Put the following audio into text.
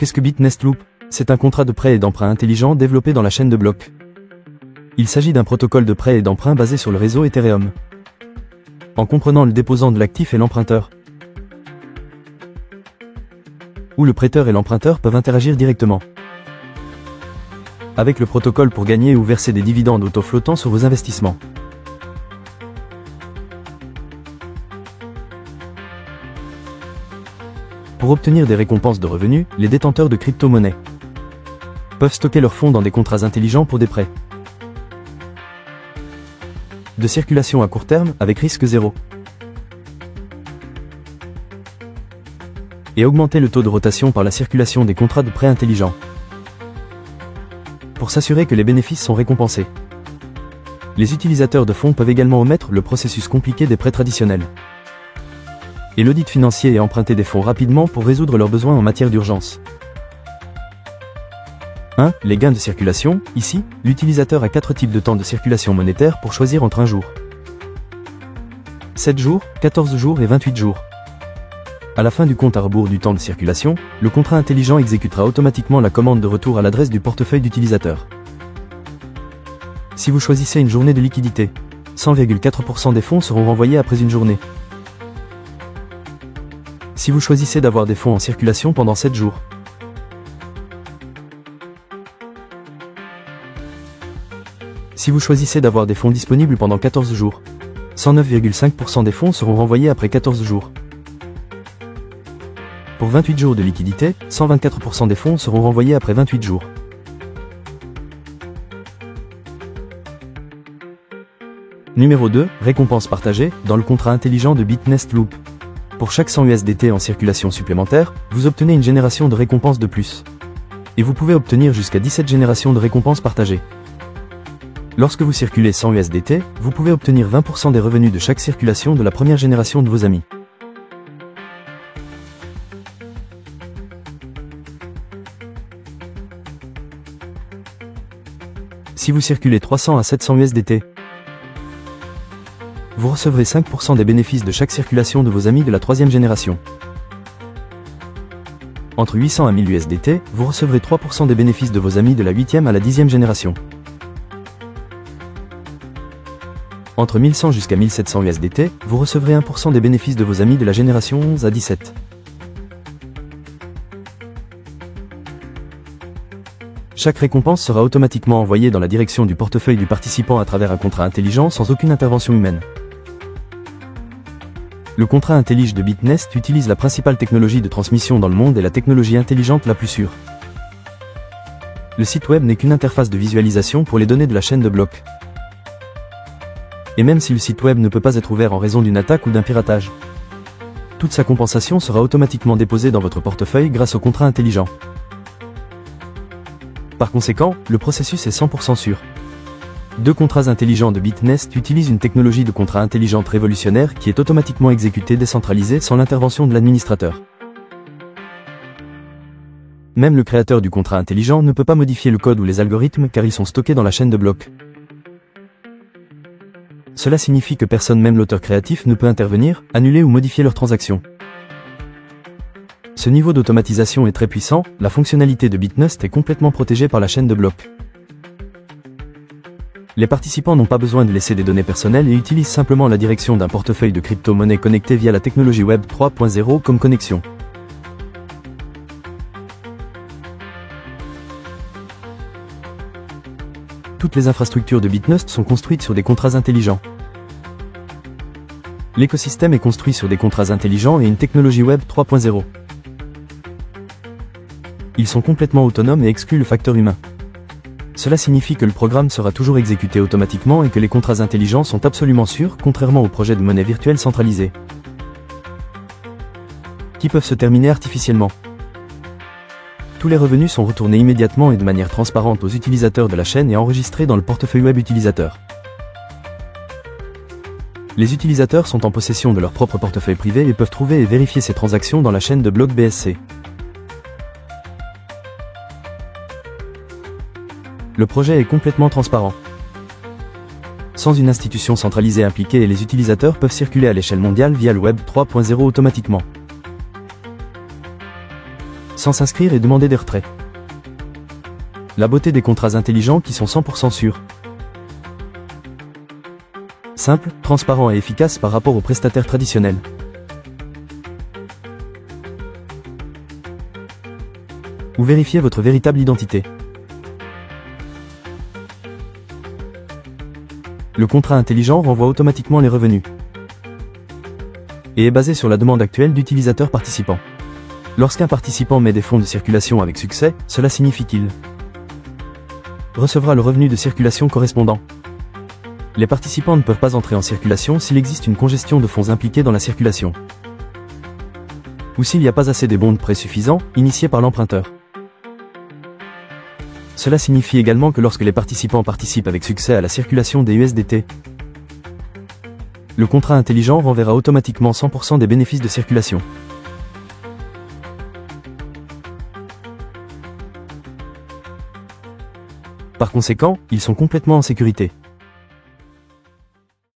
Qu'est-ce que Bitnest Loop? C'est un contrat de prêt et d'emprunt intelligent développé dans la chaîne de blocs. Il s'agit d'un protocole de prêt et d'emprunt basé sur le réseau Ethereum, en comprenant le déposant de l'actif et l'emprunteur, où le prêteur et l'emprunteur peuvent interagir directement avec le protocole pour gagner ou verser des dividendes auto-flottants sur vos investissements. Pour obtenir des récompenses de revenus, les détenteurs de crypto-monnaies peuvent stocker leurs fonds dans des contrats intelligents pour des prêts de circulation à court terme avec risque zéro et augmenter le taux de rotation par la circulation des contrats de prêt intelligents pour s'assurer que les bénéfices sont récompensés. Les utilisateurs de fonds peuvent également omettre le processus compliqué des prêts traditionnels et l'audit financier et emprunter des fonds rapidement pour résoudre leurs besoins en matière d'urgence. 1. Les gains de circulation. Ici, l'utilisateur a 4 types de temps de circulation monétaire pour choisir entre un jour, 7 jours, 14 jours et 28 jours. À la fin du compte à rebours du temps de circulation, le contrat intelligent exécutera automatiquement la commande de retour à l'adresse du portefeuille d'utilisateur. Si vous choisissez une journée de liquidité, 100,4% des fonds seront renvoyés après une journée. Si vous choisissez d'avoir des fonds en circulation pendant 7 jours, si vous choisissez d'avoir des fonds disponibles pendant 14 jours, 109,5% des fonds seront renvoyés après 14 jours. Pour 28 jours de liquidité, 124% des fonds seront renvoyés après 28 jours. Numéro 2, récompense partagée, dans le contrat intelligent de Bitnest Loop. Pour chaque 100 USDT en circulation supplémentaire, vous obtenez une génération de récompenses de plus. Et vous pouvez obtenir jusqu'à 17 générations de récompenses partagées. Lorsque vous circulez 100 USDT, vous pouvez obtenir 20% des revenus de chaque circulation de la première génération de vos amis. Si vous circulez 300 à 700 USDT, vous recevrez 5% des bénéfices de chaque circulation de vos amis de la troisième génération. Entre 800 à 1000 USDT, vous recevrez 3% des bénéfices de vos amis de la 8e à la 10e génération. Entre 1100 jusqu'à 1700 USDT, vous recevrez 1% des bénéfices de vos amis de la génération 11 à 17. Chaque récompense sera automatiquement envoyée dans la direction du portefeuille du participant à travers un contrat intelligent sans aucune intervention humaine. Le contrat intelligent de Bitnest utilise la principale technologie de transmission dans le monde et la technologie intelligente la plus sûre. Le site web n'est qu'une interface de visualisation pour les données de la chaîne de blocs. Et même si le site web ne peut pas être ouvert en raison d'une attaque ou d'un piratage, toute sa compensation sera automatiquement déposée dans votre portefeuille grâce au contrat intelligent. Par conséquent, le processus est 100% sûr. 2 contrats intelligents de Bitnest utilisent une technologie de contrat intelligente révolutionnaire qui est automatiquement exécutée décentralisée sans l'intervention de l'administrateur. Même le créateur du contrat intelligent ne peut pas modifier le code ou les algorithmes car ils sont stockés dans la chaîne de blocs. Cela signifie que personne, même l'auteur créatif, ne peut intervenir, annuler ou modifier leurs transactions. Ce niveau d'automatisation est très puissant, la fonctionnalité de Bitnest est complètement protégée par la chaîne de blocs. Les participants n'ont pas besoin de laisser des données personnelles et utilisent simplement la direction d'un portefeuille de crypto-monnaies connecté via la technologie Web 3.0 comme connexion. Toutes les infrastructures de Bitnest sont construites sur des contrats intelligents. L'écosystème est construit sur des contrats intelligents et une technologie Web 3.0. Ils sont complètement autonomes et excluent le facteur humain. Cela signifie que le programme sera toujours exécuté automatiquement et que les contrats intelligents sont absolument sûrs, contrairement aux projets de monnaie virtuelle centralisée, qui peuvent se terminer artificiellement. Tous les revenus sont retournés immédiatement et de manière transparente aux utilisateurs de la chaîne et enregistrés dans le portefeuille web utilisateur. Les utilisateurs sont en possession de leur propre portefeuille privé et peuvent trouver et vérifier ces transactions dans la chaîne de blocs BSC. Le projet est complètement transparent. Sans une institution centralisée impliquée et les utilisateurs peuvent circuler à l'échelle mondiale via le Web 3.0 automatiquement. sans s'inscrire et demander des retraits. La beauté des contrats intelligents qui sont 100% sûrs. Simple, transparent et efficace par rapport aux prestataires traditionnels. Ou vérifiez votre véritable identité. Le contrat intelligent renvoie automatiquement les revenus et est basé sur la demande actuelle d'utilisateurs participants. Lorsqu'un participant met des fonds de circulation avec succès, cela signifie qu'il recevra le revenu de circulation correspondant. Les participants ne peuvent pas entrer en circulation s'il existe une congestion de fonds impliquée dans la circulation, ou s'il n'y a pas assez de bons de prêt suffisants, initiés par l'emprunteur. Cela signifie également que lorsque les participants participent avec succès à la circulation des USDT, le contrat intelligent renverra automatiquement 100% des bénéfices de circulation. Par conséquent, ils sont complètement en sécurité.